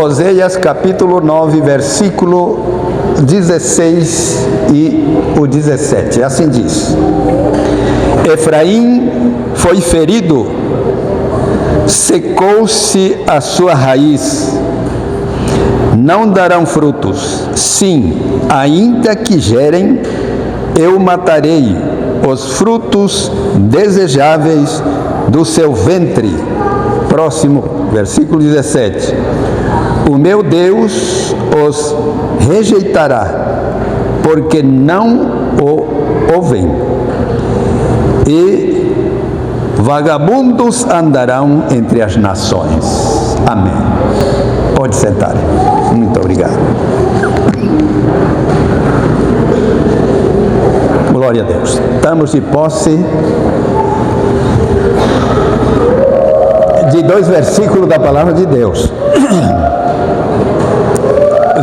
Oséias capítulo 9, versículo 16 e o 17. Assim diz: Efraim foi ferido, secou-se a sua raiz, não darão frutos. Sim, ainda que gerem, eu matarei os frutos desejáveis do seu ventre. Próximo, versículo 17. O meu Deus os rejeitará, porque não o ouvem, e vagabundos andarão entre as nações. Amém. Pode sentar. Muito obrigado. Glória a Deus. Estamos de posse de 2 versículos da palavra de Deus.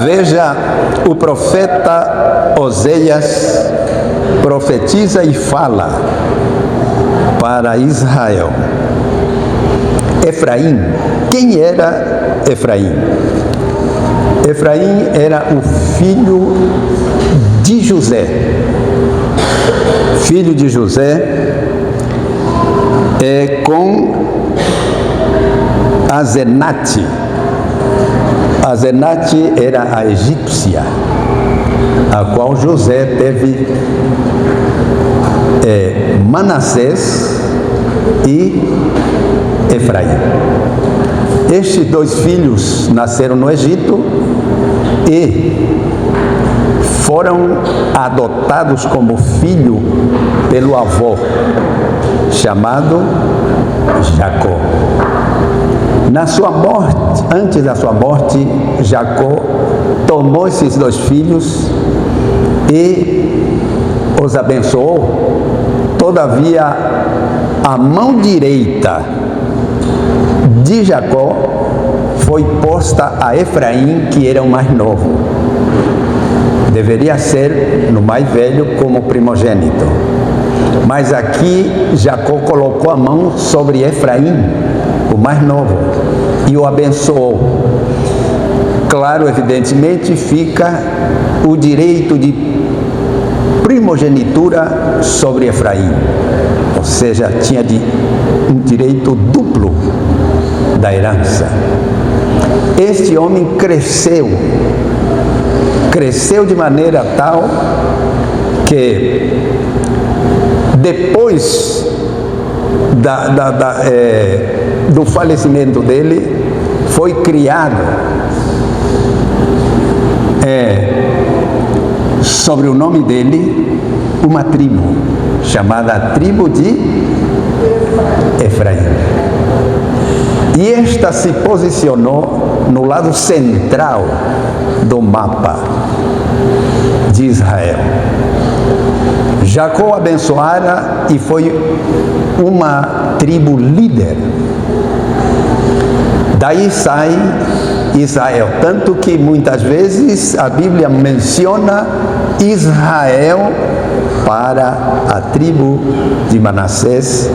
Veja, o profeta Oséias profetiza e fala para Israel. Efraim, quem era Efraim? Efraim era o filho de José. Filho de José com Asenate. Asenate era a egípcia, a qual José teve Manassés e Efraim. Estes 2 filhos nasceram no Egito e foram adotados como filho pelo avô, chamado Jacó. Na sua morte, antes da sua morte, Jacó tomou esses 2 filhos e os abençoou. Todavia, a mão direita de Jacó foi posta a Efraim, que era o mais novo. Deveria ser no mais velho como primogênito. Mas aqui Jacó colocou a mão sobre Efraim, o mais novo, e o abençoou. Claro, evidentemente, fica o direito de primogenitura sobre Efraim. Ou seja, tinha um direito duplo da herança. Este homem cresceu de maneira tal que depois do falecimento dele, foi criado sobre o nome dele uma tribo, chamada tribo de Efraim. E esta se posicionou no lado central do mapa de Israel. Jacó abençoara e foi uma tribo líder. Daí sai Israel, tanto que muitas vezes a Bíblia menciona Israel para a tribo de Manassés,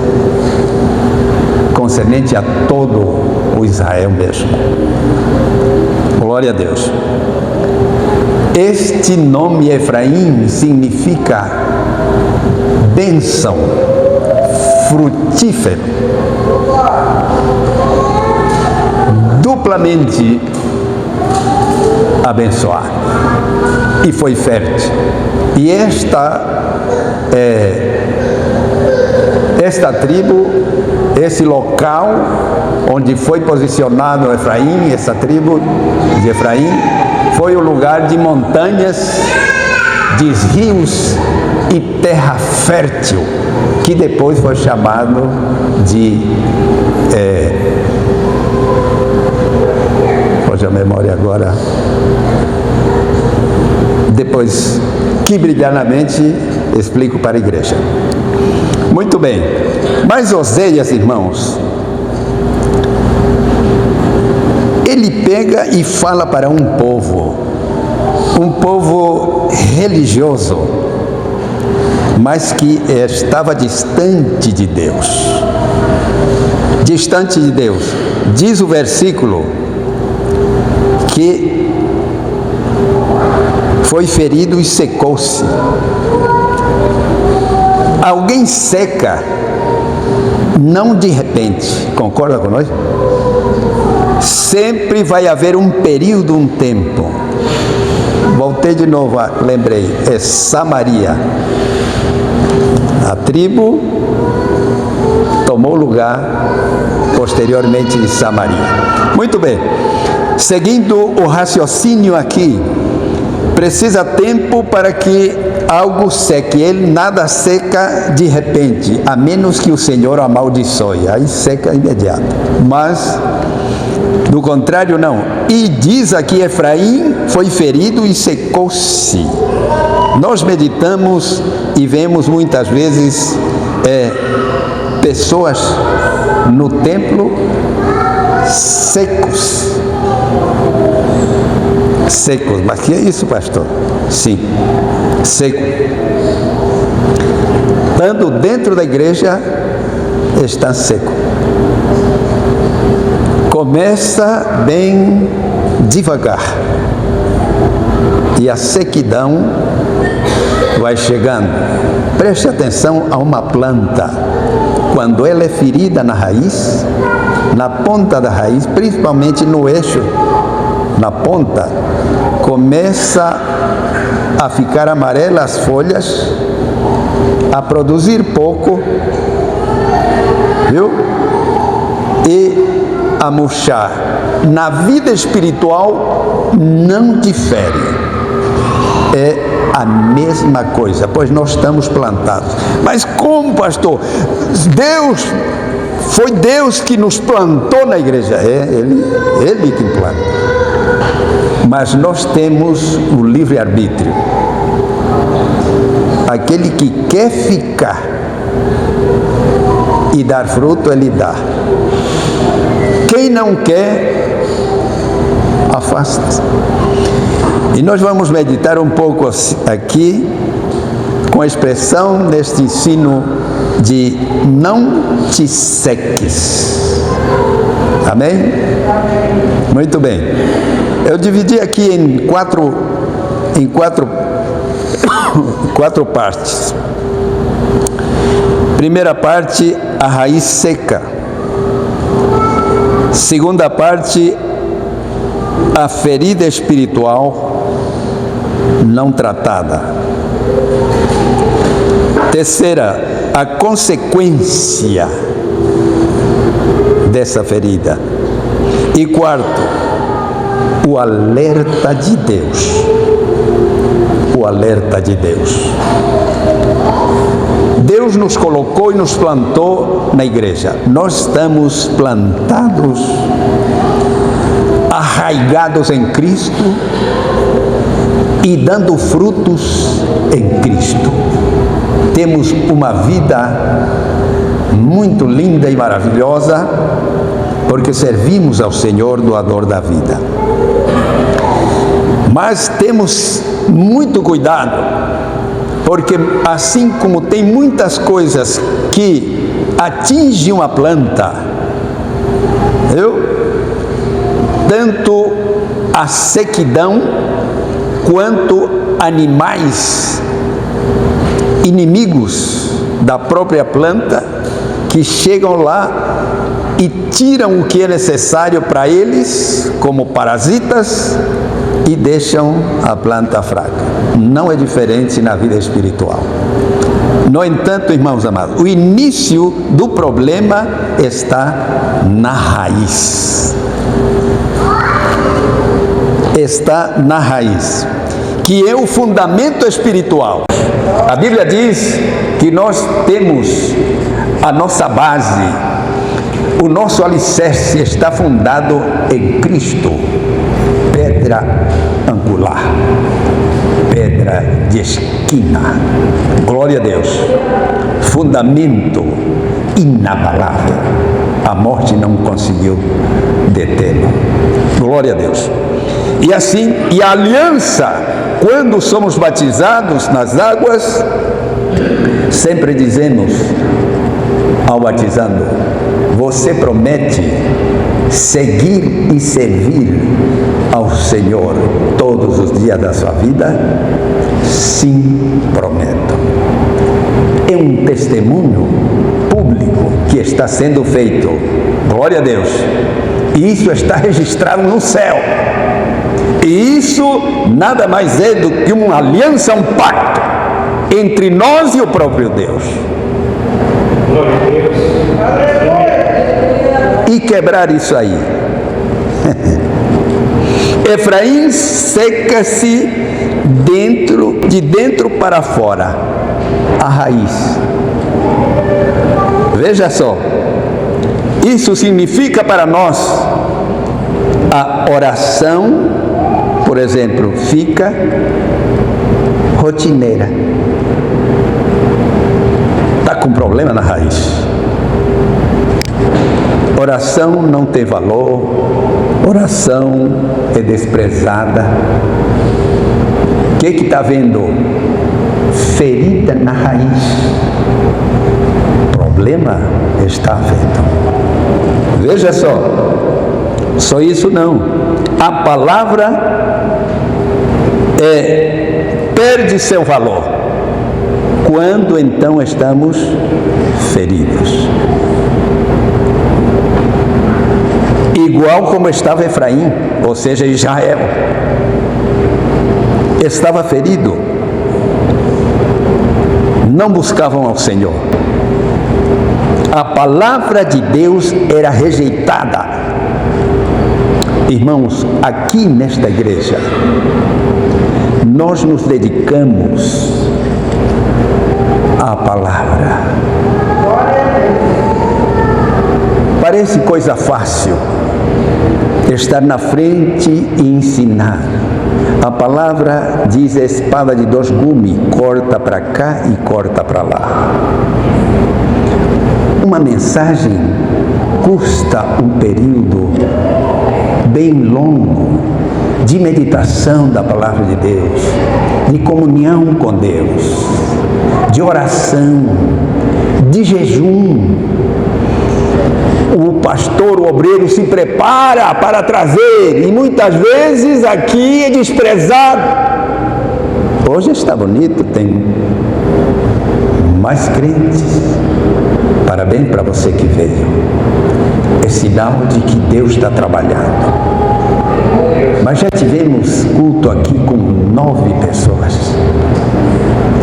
concernente a todo o Israel mesmo. Glória a Deus. Este nome Efraim significa bênção, frutífero, duplamente abençoado, e foi fértil. E esta tribo, esse local onde foi posicionado Efraim, essa tribo de Efraim, foi o lugar de montanhas, de rios e terra fértil, que depois foi chamado de hoje a memória agora, depois que brilhantemente explico para a igreja. Muito bem, mas Oséias, irmãos, ele pega e fala para um povo religioso, mas que estava distante de Deus. Distante de Deus. Diz o versículo que foi ferido e secou-se. Alguém seca, não de repente, concorda com nós? Sempre vai haver um período, um tempo. Voltei de novo, lembrei, é Samaria. A tribo tomou lugar posteriormente de Samaria. Muito bem, seguindo o raciocínio aqui, precisa tempo para que algo seque. Ele nada seca de repente, a menos que o Senhor amaldiçoe, aí seca imediato. Mas, do contrário, não. E diz aqui, Efraim foi ferido e secou-se. Nós meditamos e vemos muitas vezes pessoas no templo secos. Secos, mas que é isso, pastor? Sim, seco. Estando dentro da igreja, está seco. Começa bem devagar e a sequidão vai chegando. Preste atenção a uma planta. Quando ela é ferida na raiz, na ponta da raiz, principalmente no eixo, na ponta, começa a ficar amarela as folhas, a produzir pouco, viu? E a murchar. Na vida espiritual não difere, é a mesma coisa, pois nós estamos plantados. Mas como, pastor? Foi Deus que nos plantou na igreja. Ele que planta. Mas nós temos o livre-arbítrio. Aquele que quer ficar e dar fruto, ele dá. Quem não quer, afasta-se. E nós vamos meditar um pouco aqui com a expressão deste ensino de não te seques. Amém? Muito bem. Eu dividi aqui em quatro partes. Primeira parte, a raiz seca. Segunda parte, a ferida espiritual não tratada. Terceira, a consequência dessa ferida. E quarto, o alerta de Deus. O alerta de Deus. Deus nos colocou e nos plantou na igreja. Nós estamos plantados, arraigados em Cristo e dando frutos em Cristo. Temos uma vida muito linda e maravilhosa, porque servimos ao Senhor, doador da vida. Mas temos muito cuidado, porque assim como tem muitas coisas que atingem uma planta, tanto a sequidão quanto animais inimigos da própria planta que chegam lá e tiram o que é necessário para eles, como parasitas, e deixam a planta fraca. Não é diferente na vida espiritual. No entanto, irmãos amados, o início do problema está na raiz. Está na raiz, que é o fundamento espiritual. A Bíblia diz que nós temos a nossa base, o nosso alicerce está fundado em Cristo, pedra angular, pedra de esquina. Glória a Deus. Fundamento inabalável. A morte não conseguiu detê-lo. Glória a Deus. E assim, e a aliança, quando somos batizados nas águas, sempre dizemos ao batizando: Você promete seguir e servir ao Senhor todos os dias da sua vida? Sim, prometo. É um testemunho público que está sendo feito. Glória a Deus. E isso está registrado no céu. E isso nada mais é do que uma aliança, um pacto entre nós e o próprio Deus. Glória a Deus. E quebrar isso aí. Efraim seca-se de dentro para fora, a raiz. Veja só, isso significa para nós a oração, por exemplo, fica rotineira. Está com problema na raiz. Oração não tem valor, oração é desprezada. O que está vendo? Ferida na raiz. Problema está havendo. Veja só isso não. A palavra perde seu valor quando então estamos feridos. Igual como estava Efraim, ou seja, Israel, estava ferido, não buscavam ao Senhor, a palavra de Deus era rejeitada. Irmãos, aqui nesta igreja, nós nos dedicamos à palavra. Parece coisa fácil estar na frente e ensinar. A palavra diz espada de dois gumes, corta para cá e corta para lá. Uma mensagem custa um período bem longo de meditação da palavra de Deus, de comunhão com Deus, de oração, de jejum. O pastor, o obreiro se prepara para trazer e muitas vezes aqui é desprezado. Hoje está bonito, tem mais crentes. Parabéns para você que veio. É sinal de que Deus está trabalhando. Mas já tivemos culto aqui com 9 pessoas.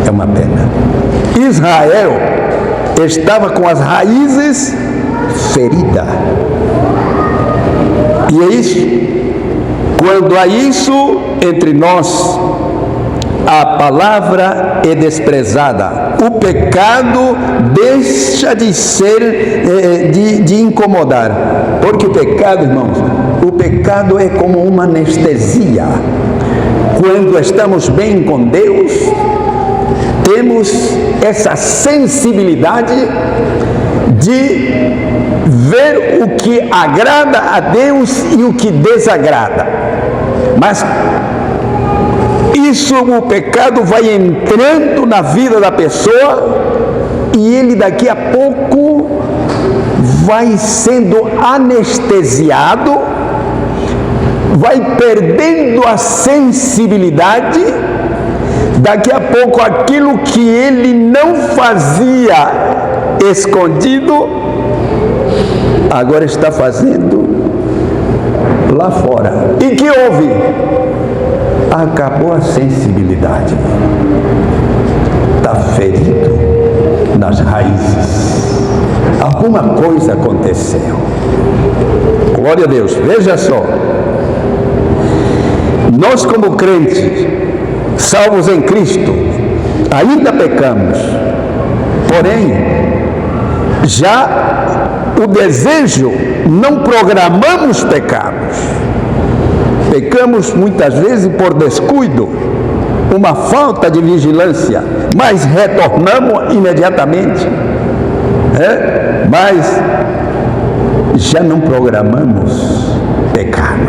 É uma pena. Israel estava com as raízes ferida. E é isso. Quando há isso entre nós, a palavra é desprezada. O pecado deixa de ser, de incomodar. Porque o pecado, irmãos, o pecado é como uma anestesia. Quando estamos bem com Deus, temos essa sensibilidade de ver o que agrada a Deus e o que desagrada. Mas isso, o pecado vai entrando na vida da pessoa e ele daqui a pouco vai sendo anestesiado, vai perdendo a sensibilidade. Daqui a pouco aquilo que ele não fazia escondido, agora está fazendo lá fora. E que houve? Acabou a sensibilidade. Está ferido nas raízes. Alguma coisa aconteceu. Glória a Deus. Veja só. Nós como crentes, salvos em Cristo, ainda pecamos. Porém, já o desejo, não programamos pecados. Pecamos muitas vezes por descuido, uma falta de vigilância, mas retornamos imediatamente. Mas já não programamos pecado,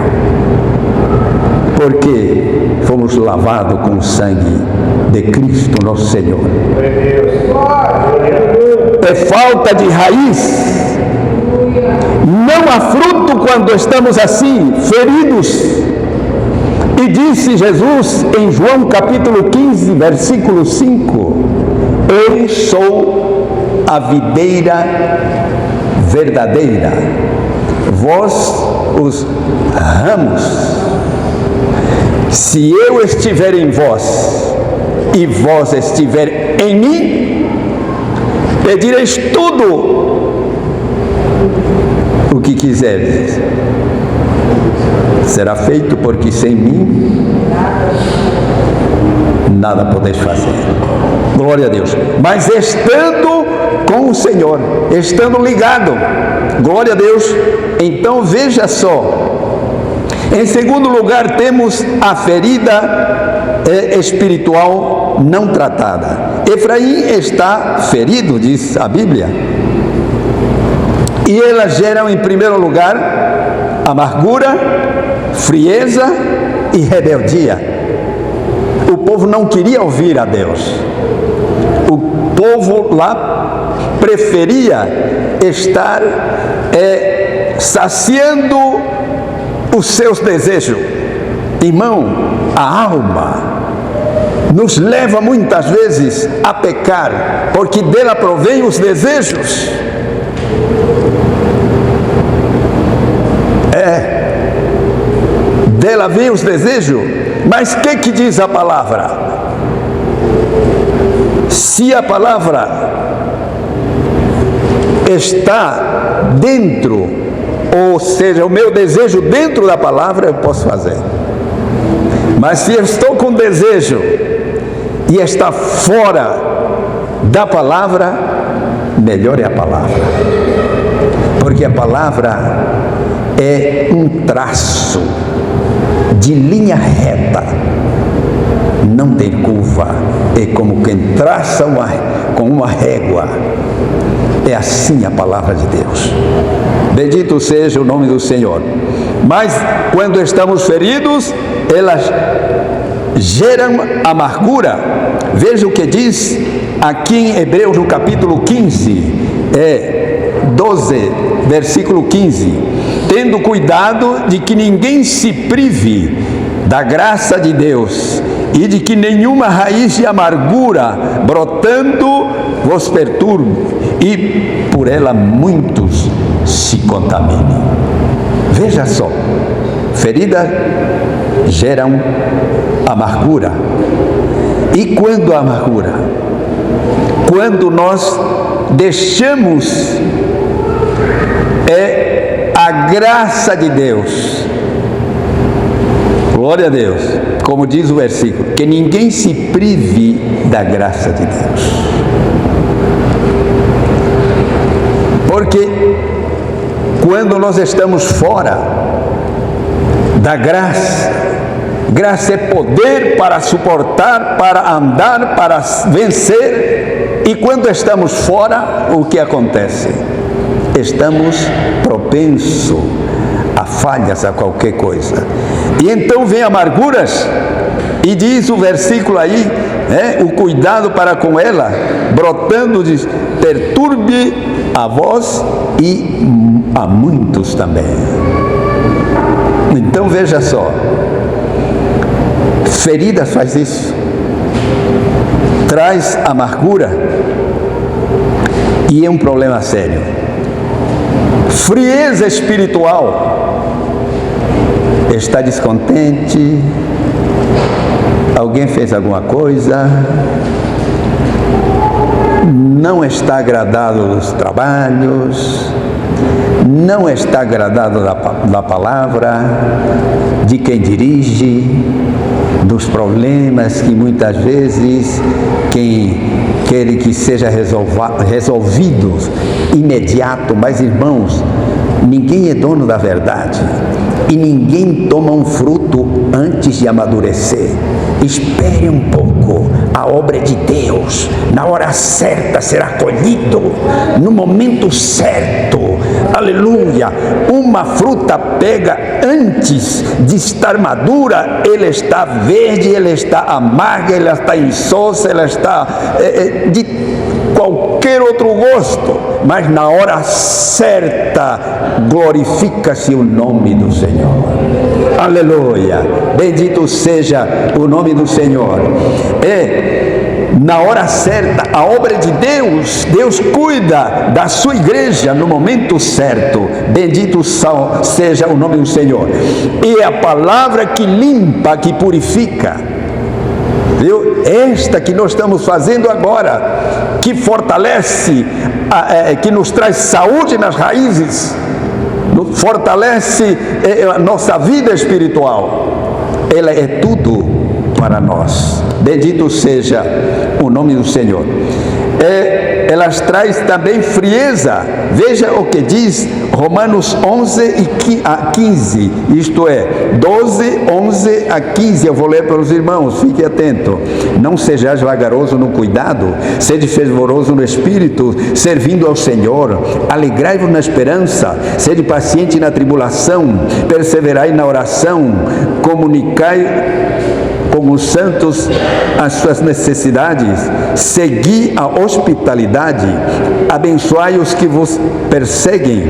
porque fomos lavados com o sangue de Cristo nosso Senhor. É falta de raiz. Não há fruto quando estamos assim, feridos. E disse Jesus em João capítulo 15, versículo 5: Eu sou a videira verdadeira, vós os ramos. Se eu estiver em vós e vós estiver em mim, pedireis tudo o que quiserdes, será feito, porque sem mim nada podeis fazer. Glória a Deus. Mas estando com o Senhor, estando ligado, glória a Deus. Então veja só, em segundo lugar temos a ferida espiritual não tratada. Efraim está ferido, diz a Bíblia, e elas geram em primeiro lugar amargura, frieza e rebeldia. O povo não queria ouvir a Deus. O povo lá preferia estar saciando os seus desejos. Irmão, a alma nos leva muitas vezes a pecar, porque dela provém os desejos. Dela vem os desejos. Mas o que diz a palavra? Se a palavra está dentro, ou seja, o meu desejo dentro da palavra, eu posso fazer. Mas se eu estou com desejo e está fora da palavra, melhor é a palavra, porque a palavra é um traço de linha reta, não tem curva, é como quem traça com uma régua. É assim a palavra de Deus. Bendito seja o nome do Senhor. Mas quando estamos feridos, elas geram amargura. Veja o que diz aqui em Hebreus, no capítulo 15, 12, versículo 15: tendo cuidado de que ninguém se prive da graça de Deus, e de que nenhuma raiz de amargura brotando vos perturbe, e por ela muitos se contaminem. Veja só, feridas geram amargura. E quando a amargura? Quando nós deixamos a graça de Deus, glória a Deus, como diz o versículo, que ninguém se prive da graça de Deus. Porque quando nós estamos fora da graça, graça é poder para suportar, para andar, para vencer. E quando estamos fora, o que acontece? Estamos propensos a falhas, a qualquer coisa. E então vem amarguras, e diz o versículo aí, o cuidado para com ela, brotando, diz, perturbe a vós e a muitos também. Então veja só, feridas faz isso, traz amargura, e é um problema sério. Frieza espiritual, está descontente, alguém fez alguma coisa, não está agradado dos trabalhos, não está agradado da palavra, de quem dirige, dos problemas que muitas vezes quem quer que seja resolvido imediato. Mas irmãos, ninguém é dono da verdade, e ninguém toma um fruto antes de amadurecer. Espere um pouco, a obra é de Deus, na hora certa será colhido, no momento certo, aleluia. Uma fruta pega antes de estar madura, ela está verde, ela está amarga, ela está insossa, ela está qualquer outro gosto, mas na hora certa glorifica-se o nome do Senhor. Aleluia! Bendito seja o nome do Senhor. Na hora certa, a obra de Deus, Deus cuida da sua igreja no momento certo. Bendito seja o nome do Senhor. E a palavra que limpa, que purifica, viu? Esta que nós estamos fazendo agora, que fortalece, que nos traz saúde nas raízes, fortalece a nossa vida espiritual. Ela é tudo para nós. Bendito seja o nome do Senhor. Elas traz também frieza. Veja o que diz Romanos 11 a 15, isto é, 12, 11 a 15, eu vou ler para os irmãos, fique atento. Não sejais vagaroso no cuidado, sede fervoroso no espírito, servindo ao Senhor, alegrai-vos na esperança, sede paciente na tribulação, perseverai na oração, comunicai com os santos as suas necessidades, segui a hospitalidade, abençoai os que vos perseguem,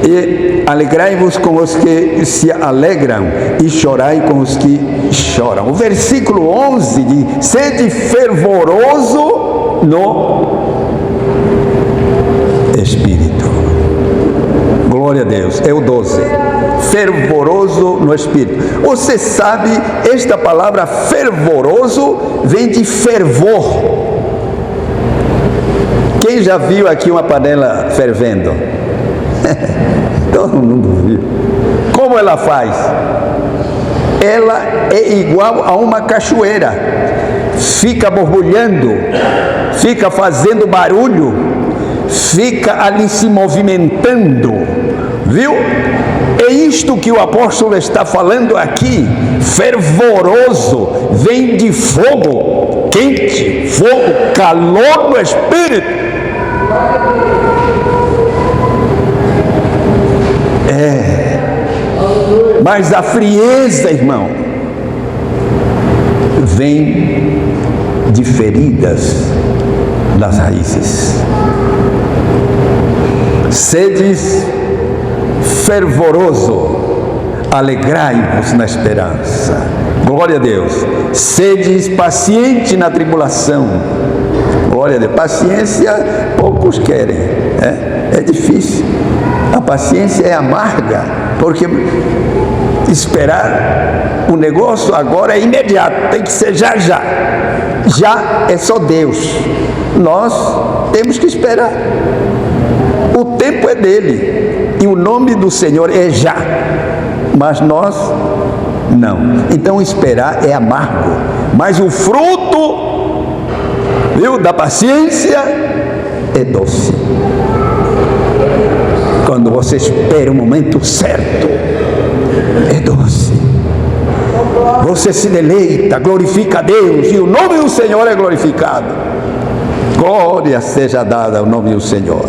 e alegrai-vos com os que se alegram, e chorai com os que choram. O versículo 11 diz: sede fervoroso no Espírito. Glória a Deus. É o 12. Fervoroso no Espírito. Você sabe, esta palavra fervoroso vem de fervor. Quem já viu aqui uma panela fervendo? Todo mundo viu. Como ela faz? Ela é igual a uma cachoeira. Fica borbulhando, fica fazendo barulho, fica ali se movimentando, viu? É isto que o apóstolo está falando aqui. Fervoroso vem de fogo, quente, fogo, calor no Espírito. Mas a frieza, irmão, vem de feridas nas raízes. Sedes fervoroso, alegrai-vos na esperança. Glória a Deus. Sedes paciente na tribulação. Glória a Deus. Paciência poucos querem, é difícil. A paciência é amarga, porque esperar o negócio agora é imediato, tem que ser já. Já é só Deus. Nós temos que esperar. O tempo é dele e o nome do Senhor é já, mas nós não. Então esperar é amargo, mas o fruto, viu, da paciência é doce. Quando você espera o momento certo, é doce. Você se deleita, glorifica a Deus e o nome do Senhor é glorificado. Glória seja dada ao nome do Senhor.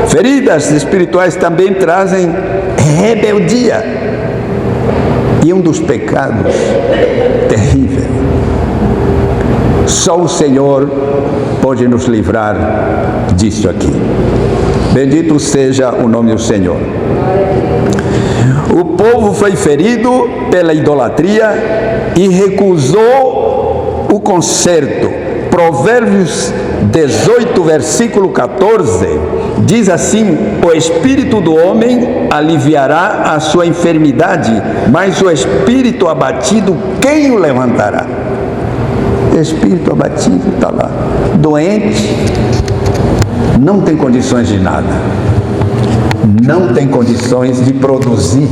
Feridas espirituais também trazem rebeldia. E um dos pecados terrível. Só o Senhor pode nos livrar disso aqui. Bendito seja o nome do Senhor. O povo foi ferido pela idolatria e recusou o conserto. Provérbios 18, versículo 14, diz assim: o espírito do homem aliviará a sua enfermidade, mas o espírito abatido, quem o levantará? Espírito abatido está lá, doente, não tem condições de nada, não tem condições de produzir.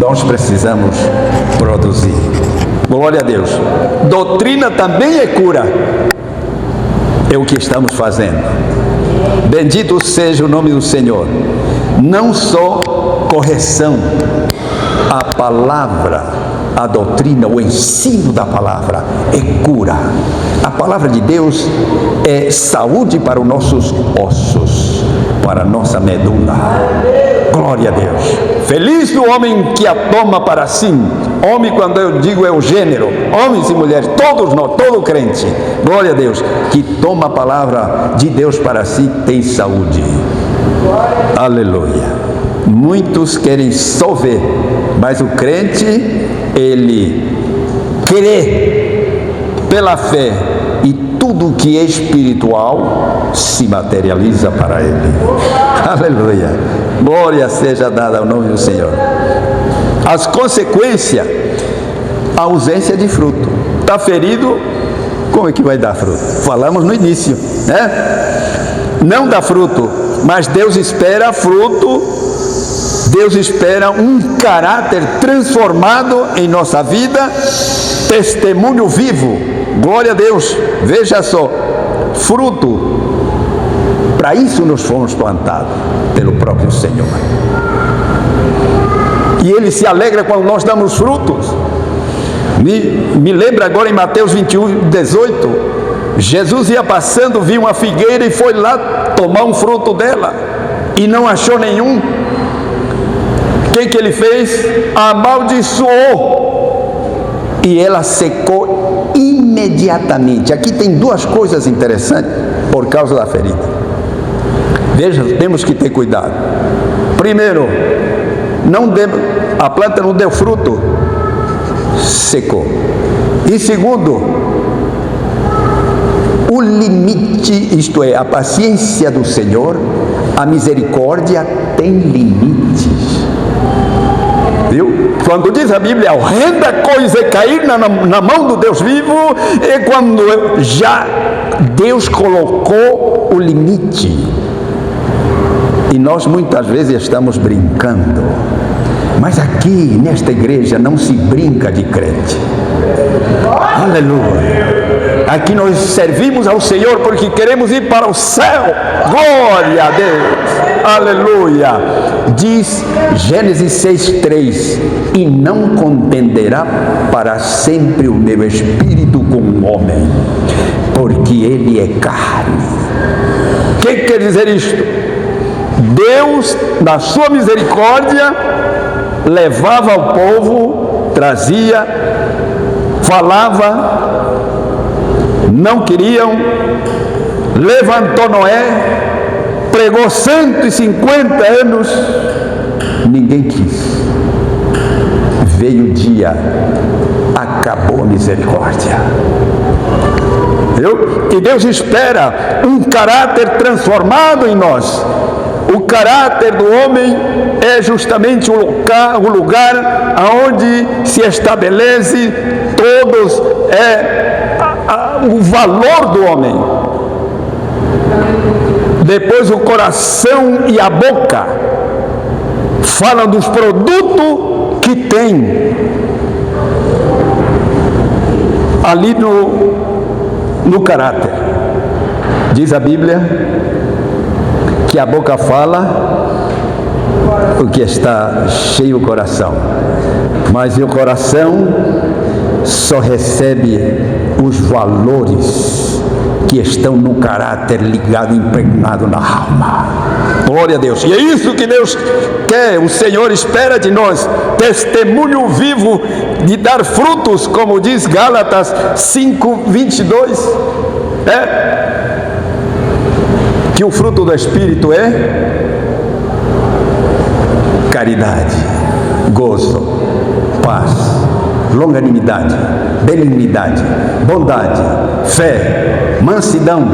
Nós precisamos produzir. Glória a Deus. Doutrina também é cura. É o que estamos fazendo. Bendito seja o nome do Senhor. Não só correção, a palavra, a doutrina, o ensino da palavra é cura. A palavra de Deus é saúde para os nossos ossos, para a nossa medula. Glória a Deus. Feliz o homem que a toma para si. Homem, quando eu digo, é o gênero, homens e mulheres, todos nós, todo crente, glória a Deus, que toma a palavra de Deus para si, tem saúde. Aleluia. Muitos querem só ver, mas o crente, ele crê pela fé, e tudo que é espiritual se materializa para ele. Aleluia. Glória seja dada ao nome do Senhor. As consequências, a ausência de fruto. Está ferido, como é que vai dar fruto? Falamos no início, né? Não dá fruto, mas Deus espera fruto. Deus espera um caráter transformado em nossa vida, testemunho vivo. Glória a Deus. Veja só, fruto. Para isso nós fomos plantados pelo próprio Senhor. E Ele se alegra quando nós damos frutos. Me lembra agora em Mateus 21, 18. Jesus ia passando, viu uma figueira e foi lá tomar um fruto dela. E não achou nenhum. O que ele fez? Amaldiçoou. E ela secou imediatamente. Aqui tem duas coisas interessantes por causa da ferida. Veja, temos que ter cuidado. Primeiro, a planta não deu fruto, secou. E segundo, o limite, isto é, a paciência do Senhor, a misericórdia tem limites. Viu? Quando diz a Bíblia, a horrenda coisa é cair na mão do Deus vivo, é quando já Deus colocou o limite. E nós muitas vezes estamos brincando. Mas aqui nesta igreja não se brinca de crente. Aleluia. Aqui nós servimos ao Senhor porque queremos ir para o céu. Glória a Deus. Aleluia. Diz Gênesis 6:3: e não contenderá para sempre o meu espírito com o homem, porque ele é carne. O que quer dizer isto? Deus, na sua misericórdia, levava ao povo, trazia, falava, não queriam, levantou Noé, pregou 150 anos, ninguém quis. Veio o dia, acabou a misericórdia. Viu? E Deus espera um caráter transformado em nós. O caráter do homem é justamente o lugar onde se estabelece todos o valor do homem. Depois o coração e a boca falam dos produtos que tem ali no caráter. Diz a Bíblia que a boca fala o que está cheio o coração, mas o coração só recebe os valores que estão no caráter ligado, impregnado na alma. Glória a Deus. E é isso que Deus quer, o Senhor espera de nós, testemunho vivo de dar frutos, como diz Gálatas 5:22. Que o fruto do Espírito é caridade, gozo, paz, longanimidade, benignidade, bondade, fé, mansidão,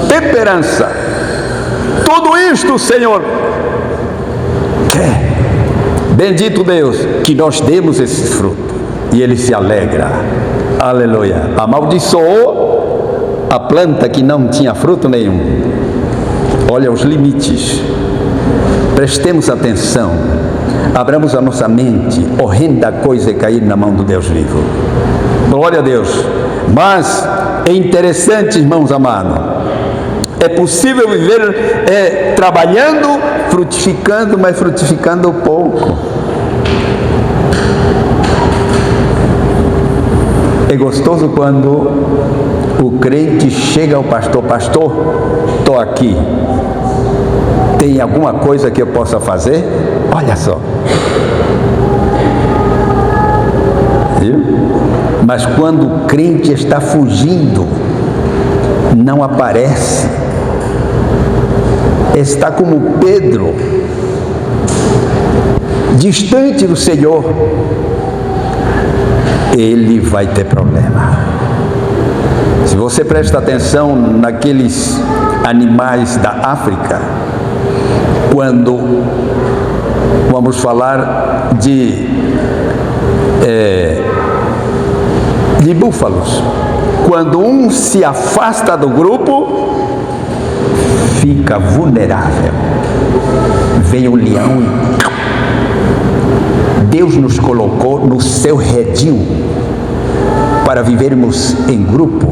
temperança. Tudo isto o Senhor quer. Bendito Deus, que nós demos esse fruto. E Ele se alegra. Aleluia. Amaldiçoou a planta que não tinha fruto nenhum. Olha os limites. Prestemos atenção. Abramos a nossa mente. Horrenda coisa é cair na mão do Deus vivo. Glória a Deus. Mas é interessante, irmãos amados. É possível viver trabalhando, frutificando, mas frutificando pouco. É gostoso quando o crente chega ao pastor: pastor, estou aqui. Tem alguma coisa que eu possa fazer? Olha só. Viu? Mas quando o crente está fugindo, não aparece. Está como Pedro, distante do Senhor. Ele vai ter problema. Se você presta atenção naqueles animais da África, quando vamos falar de búfalos, quando um se afasta do grupo, fica vulnerável. Vem o leão. Deus nos colocou no seu redil para vivermos em grupo,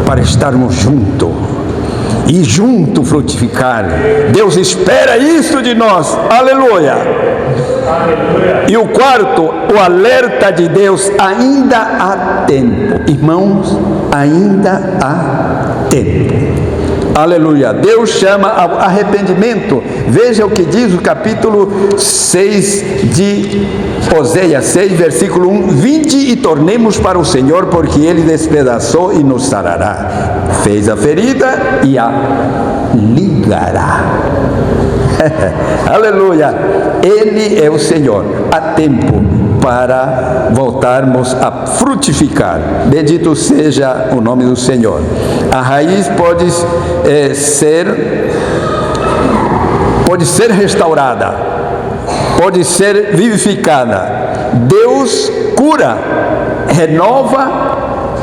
para estarmos juntos e junto frutificar. Deus espera isso de nós. Aleluia! E o quarto, o alerta de Deus: ainda há tempo. Irmãos, ainda há tempo. Aleluia. Deus chama ao arrependimento. Veja o que diz o capítulo 6 de Oséias 6, versículo 1. Vinde e tornemos para o Senhor, porque Ele despedaçou e nos sarará. Fez a ferida e a ligará. Aleluia. Ele é o Senhor. Há tempo para voltarmos a frutificar. Bendito seja o nome do Senhor. A raiz pode ser restaurada, pode ser vivificada. Deus cura, renova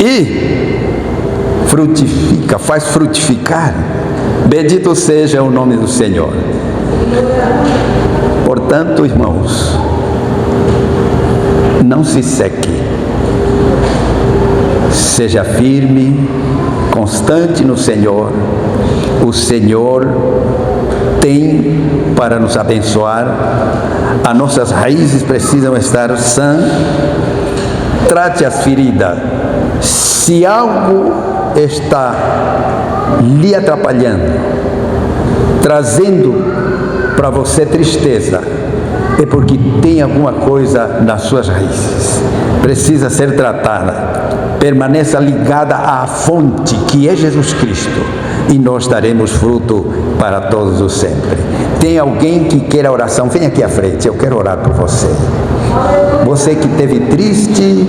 e frutifica, faz frutificar. Bendito seja o nome do Senhor. Portanto, irmãos, não se seque, seja firme, constante no Senhor. O Senhor tem para nos abençoar. As nossas raízes precisam estar sãs. Trate as feridas. Se algo está lhe atrapalhando, trazendo para você tristeza, é porque tem alguma coisa nas suas raízes, precisa ser tratada. Permaneça ligada à fonte, que é Jesus Cristo, e nós daremos fruto para todos os sempre. Tem alguém que queira oração? Venha aqui à frente, eu quero orar por você. Você que esteve triste,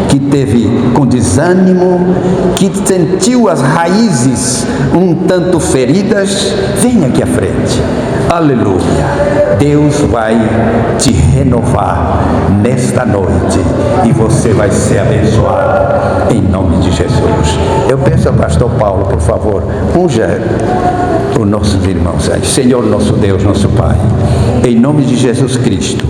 que esteve com desânimo, que sentiu as raízes um tanto feridas, venha aqui à frente. Aleluia. Deus vai te renovar nesta noite e você vai ser abençoado em nome de Jesus. Eu peço ao pastor Paulo, por favor, unja os nossos irmãos. Senhor, nosso Deus, nosso Pai, em nome de Jesus Cristo,